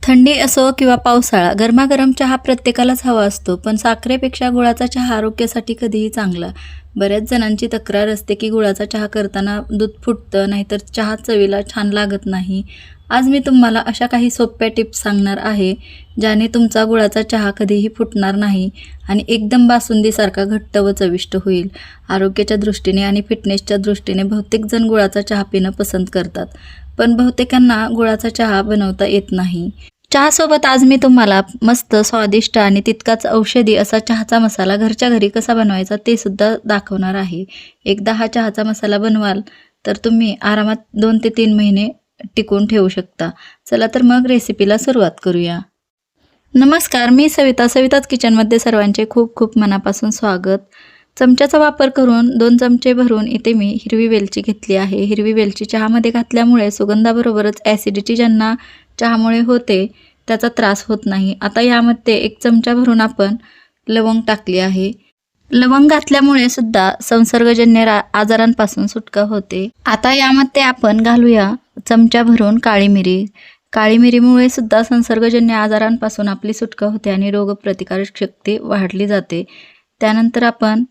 थंडी असो किंवा पावसाळा, गरमागरम चहा प्रत्येकालाच हवा असतो. पण साखरेपेक्षा गुळाचा चहा आरोग्यासाठी कधीही चांगला. बऱ्याच जणांची तक्रार असते की गुळाचा चहा करताना दूध फुटतं, नाहीतर चहा चवीला छान लागत नाही. आज मी तुम्हाला अशा काही सोप्या टिप्स सांगणार आहे, ज्याने तुमचा गुळाचा चहा कधीही फुटणार नाही आणि एकदम बासुंदीसारखा घट्ट व चविष्ट होईल. आरोग्याच्या दृष्टीने आणि फिटनेसच्या दृष्टीने बहुतेक जण गुळाचा चहा पिणं पसंत करतात, पण बहुतेकांना गुळाचा चहा बनवता येत नाही. चहासोबत आज मी तुम्हाला मस्त स्वादिष्ट आणि तितकाच औषधी असा चहाचा मसाला घरच्या घरी कसा बनवायचा ते सुद्धा दाखवणार आहे. एकदा हा चहाचा मसाला बनवाल तर तुम्ही आरामात 2 ते 3 महिने टिकवून ठेवू शकता. चला तर मग रेसिपीला सुरुवात करूया. नमस्कार, मी सविताच किचनमध्ये सर्वांचे खूप खूप मनापासून स्वागत. चमच्याचा वापर करून 2 चमचे भरून इथे मी हिरवी वेलची घेतली आहे. हिरवी वेलची चहामध्ये घातल्यामुळे सुगंधाबरोबरच ॲसिडिटी ज्यांना चहामुळे होते त्याचा त्रास होत नाही. आता यामध्ये 1 चमचा भरून आपण लवंग टाकली आहे. लवंग घातल्यामुळे सुद्धा संसर्गजन्य आजारांपासून सुटका होते. आता यामध्ये आपण घालूया चमचा भरून काळी मिरी. काळी मिरीमुळे सुद्धा संसर्गजन्य आजारांपासून आपली सुटका होते आणि रोगप्रतिकारक शक्ती वाढली जाते. त्यानंतर आपण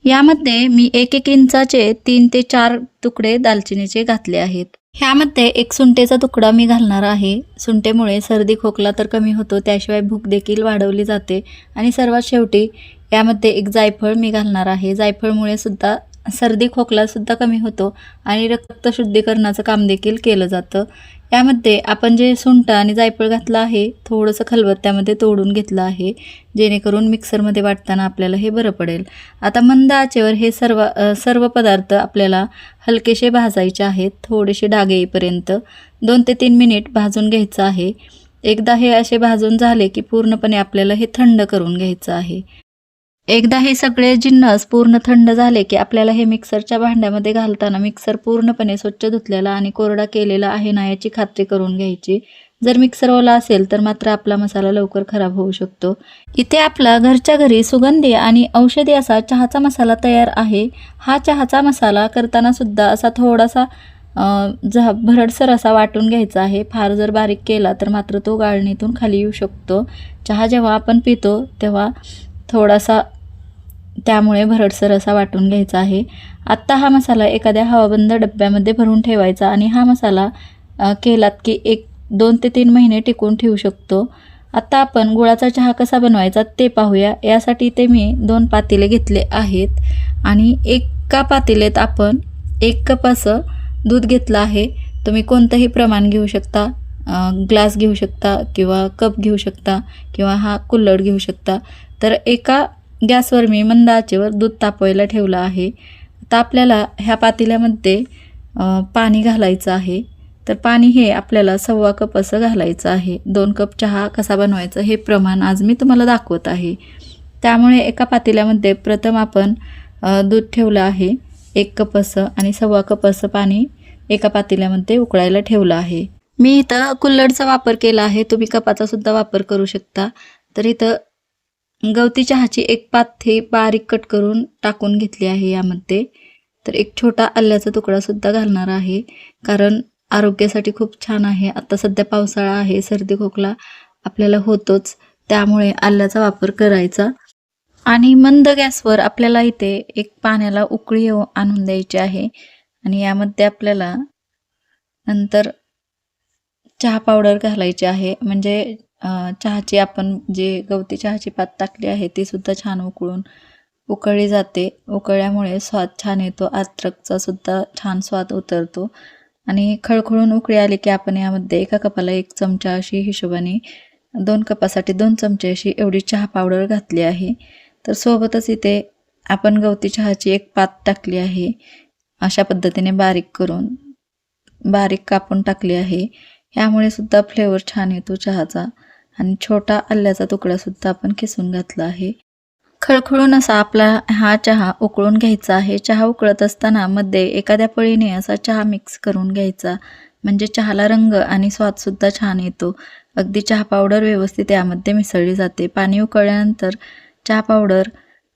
यामध्ये मी 1-1 इंचाचे 3 ते 4 तुकडे दालचिनीचे घातले आहेत. ह्यामध्ये 1 सुंठेचा तुकडा मी घालणार आहे. सुंठेमुळे सर्दी खोकला तर कमी होतो, त्याशिवाय भूक देखील वाढवली जाते. आणि सर्वात शेवटी यामध्ये 1 जायफळ मी घालणार आहे. जायफळमुळे सुद्धा सर्दी खोकला सुद्धा कमी होतो आणि रक्त शुद्धीकरणाचं काम देखील केलं जातं. यामध्ये आपण जे सुंठ आणि जायफळ घातलं आहे, थोडंसं खलबत्त्यामध्ये तोडून घेतलं आहे, जेणेकरून मिक्सरमध्ये वाटताना आपल्याला हे बरं पडेल. आता मंद आचेवर हे सर्व पदार्थ आपल्याला हलकेसे भाजायचे आहेत. थोडेसे डाग येईपर्यंत 2 ते 3 मिनिट भाजून घ्यायचं आहे. एकदा हे असे भाजून झाले की पूर्णपणे आपल्याला हे थंड करून घ्यायचं आहे. एकदा हे सगळे जिन्नस पूर्ण थंड झाले की आपल्याला हे मिक्सरच्या भांड्यामध्ये घालताना मिक्सर पूर्णपणे स्वच्छ धुतलेला आणि कोरडा केलेला आहे ना याची खात्री करून घ्यायची. जर मिक्सर ओला असेल तर मात्र आपला मसाला लवकर खराब होऊ शकतो. इथे आपला घरच्या घरी सुगंधी आणि औषधी असा चहाचा मसाला तयार आहे. हा चहाचा मसाला करताना सुद्धा असा थोडासा भरडसर असा वाटून घ्यायचा आहे. फार जर बारीक केला तर मात्र तो गाळणीतून खाली येऊ शकतो. चहा जेव्हा आपण पितो तेव्हा थोडासा त्यामुळे भरडसर असा वाटून घ्यायचा आहे. आत्ता हा मसाला एखाद्या हवाबंद डब्यामध्ये भरून ठेवायचा आणि हा मसाला केलात की 2 ते 3 महिने टिकवून ठेवू शकतो. आता आपण गुळाचा चहा कसा बनवायचा ते पाहूया. यासाठी ते मी 2 पातेले घेतले आहेत आणि एका पातेल्यात आपण 1 कप असं दूध घेतलं आहे. तुम्ही कोणतंही प्रमाण घेऊ शकता, ग्लास घेऊ शकता किंवा कप घेऊ शकता किंवा हा कुल्हड घेऊ शकता. तर एका गॅसवर मी मंद आचेवर दूध तापवायला ठेवलं आहे. आता आपल्याला ह्या पातेल्यामध्ये पाणी घालायचं आहे. तर पाणी हे आपल्याला 1.25 कप असं घालायचं आहे. 2 कप चहा कसा बनवायचं हे प्रमाण आज मी तुम्हाला दाखवत आहे. त्यामुळे एका पातेल्यामध्ये प्रथम आपण दूध ठेवलं आहे 1 कप असं आणि 1.25 कप असं पाणी एका पातेल्यामध्ये उकळायला ठेवलं आहे. मी इथं कुल्हडचा वापर केला आहे, तुम्ही कपाचा सुद्धा वापर करू शकता. तर इथं गवती चहाची 1 पाथी बारीक कट करून टाकून घेतली आहे यामध्ये. तर 1 छोटा आल्याचा तुकडा सुद्धा घालणार आहे, कारण आरोग्यासाठी खूप छान आहे. आता सध्या पावसाळा आहे, सर्दी खोकला आपल्याला होतोच, त्यामुळे आल्याचा वापर करायचा. आणि मंद गॅसवर आपल्याला इथे 1 पाण्याला उकळी आणून द्यायची आहे आणि यामध्ये आपल्याला नंतर चहा पावडर घालायची आहे. म्हणजे चहाची आपण जे गवती चहाची पात टाकली आहे ती सुद्धा छान उकळली जाते. उकळल्यामुळे स्वाद छान येतो, अद्रकचा सुद्धा छान स्वाद उतरतो. आणि खळखळून उकळी आली की आपण यामध्ये 1 कपाला 1 चमचा अशी हिशोबाने 2 कपासाठी 2 चमचे अशी एवढी चहा पावडर घातली आहे. तर सोबतच इथे आपण गवती चहाची 1 पात टाकली आहे, अशा पद्धतीने बारीक कापून टाकली आहे. यामुळे सुद्धा फ्लेवर छान येतो चहाचा. आणि छोटा आल्याचा तुकडा सुद्धा आपण किसून घातला आहे. खळखळून असा आपला हा चहा उकळून घ्यायचा आहे. चहा उकळत असताना मध्ये एखाद्या पळीने असा चहा मिक्स करून घ्यायचा, म्हणजे चहाला रंग आणि स्वादसुद्धा छान येतो. अगदी चहा पावडर व्यवस्थित यामध्ये मिसळली जाते. पाणी उकळल्यानंतर चहा पावडर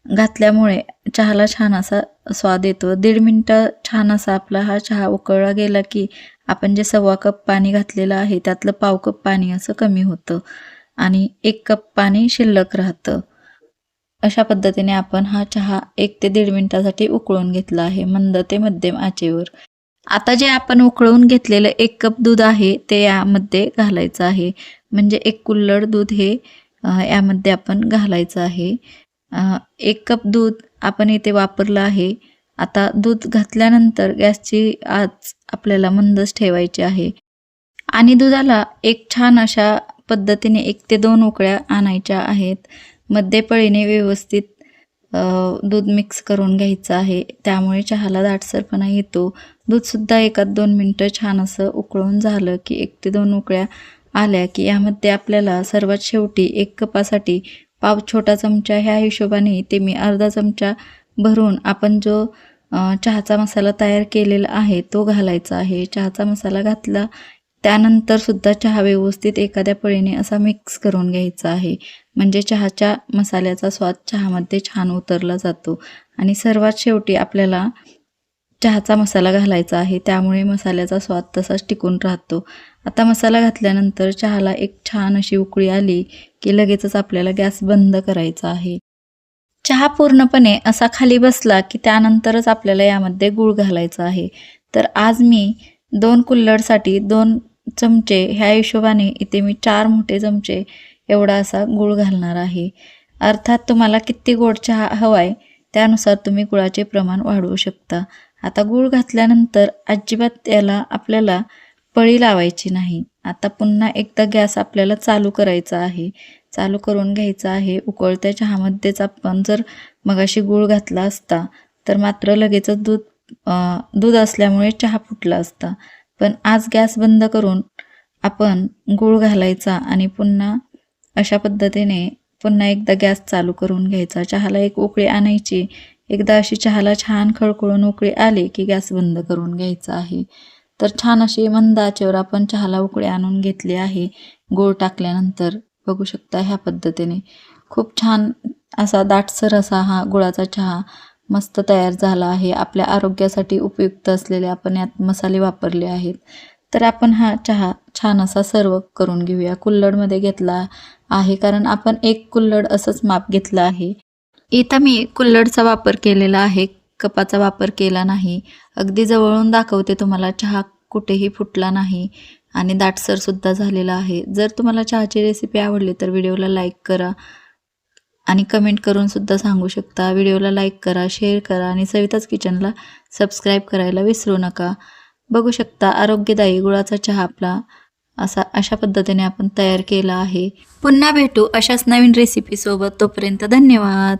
घातल्यामुळे चहाला छान असा स्वाद येतो. 1.5 मिनिटं छान असा आपला हा चहा उकळला गेला की आपण जे 1/4 कप पाणी घातलेलं आहे त्यातलं पाव कप पाणी असं कमी होतं आणि 1 कप पाणी शिल्लक राहतं. अशा पद्धतीने आपण हा चहा 1 ते 1.5 मिनिटासाठी उकळून घेतला आहे मंद ते मध्यम आचेवर. आता जे आपण उकळून घेतलेलं 1 कप दूध आहे ते यामध्ये घालायचं आहे. म्हणजे 1 कुल्हड दूध हे यामध्ये आपण घालायचं आहे. 1 कप दूध आपण इथे वापरलं आहे. आता दूध घातल्यानंतर गॅसची आच आपल्याला मंदच ठेवायची आहे आणि दुधाला एक छान अशा पद्धतीने 1 ते 2 उकळ्या आणायच्या आहेत. मध्य पळीने व्यवस्थित दूध मिक्स करून घ्यायचं आहे. त्यामुळे चहाला दाटसरपणा येतो. दूधसुद्धा 1 ते 2 मिनटं छान असं उकळून झालं की 1 ते 2 उकळ्या आल्या की यामध्ये आपल्याला सर्वात शेवटी 1 कपासाठी पाव छोटा चमचा ह्या हिशोबाने ते मी अर्धा चमचा भरून आपण जो चहाचा मसाला तयार केलेला आहे तो घालायचा आहे. चहाचा मसाला घातला त्यानंतर सुद्धा चहा व्यवस्थित एखाद्या पळीने असा मिक्स करून घ्यायचा आहे. म्हणजे चहाच्या मसाल्याचा स्वाद चहामध्ये छान उतरला जातो आणि सर्वात शेवटी आपल्याला चहाचा मसाला घालायचा आहे. त्यामुळे मसाल्याचा स्वाद तसाच टिकून राहतो. आता मसाला घातल्यानंतर चहाला एक छान अशी उकळी आली की लगेचच आपल्याला गॅस बंद करायचा आहे. चहा पूर्णपणे असा खाली बसला की त्यानंतरच आपल्याला यामध्ये गूळ घालायचा आहे. तर आज मी 2 कुल्हडसाठी 2 चमचे ह्या हिशोबाने इथे मी 4 मोठे चमचे एवढा असा गूळ घालणार आहे. अर्थात तुम्हाला किती गोड चहा हवा आहे त्यानुसार तुम्ही गुळाचे प्रमाण वाढवू शकता. आता गूळ घातल्यानंतर अजिबात याला आपल्याला पळी लावायची नाही. आता पुन्हा एकदा गॅस आपल्याला चालू करायचा आहे. चालू करून घ्यायचा आहे. उकळत्या चहामध्येच आपण जर मगाशी गूळ घातला असता तर मात्र लगेचच दूध असल्यामुळे चहा फुटला असता. पण आज गॅस बंद करून आपण गूळ घालायचा आणि पुन्हा अशा पद्धतीने पुन्हा एकदा गॅस चालू करून घ्यायचा. चहाला एक उकळी आणायची. एकदा अशी चहाला छान खळखळून उकळी आली की गॅस बंद करून घ्यायचा आहे. तर छान अशी मंद आचेवर आपण चहाला उकळी आणून घेतली आहे. गूळ टाकल्यानंतर बघू शकता ह्या पद्धतीने खूप छान असा दाटसर असा हा गुळाचा चहा मस्त तयार झाला आहे. आपल्या आरोग्यासाठी उपयुक्त असलेले आपण यात मसाले वापरले आहेत. तर आपण हा चहा छान असा सर्व करून घेऊया. कुल्हडमध्ये घेतला आहे कारण आपण 1 कुल्हड असंच माप घेतलं आहे. इथं मी कुल्हडचा वापर केलेला आहे, कपाचा वापर केला नाही. अगदी जवळून दाखवते तुम्हाला. चहा कुठेही फुटला नाही आणि दाटसरसुद्धा झालेला आहे. जर तुम्हाला चहाची रेसिपी आवडली तर व्हिडिओला लाईक करा आणि कमेंट करून सुद्धा सांगू शकता. व्हिडिओला लाईक करा, शेअर करा आणि सविताज किचनला सबस्क्राईब करायला विसरू नका. बघू शकता आरोग्यदायी गुळाचा चहा आपला अशा पद्धतीने आपण तयार केला आहे. पुन्हा भेटू अशाच नवीन रेसिपीसोबत. तोपर्यंत धन्यवाद.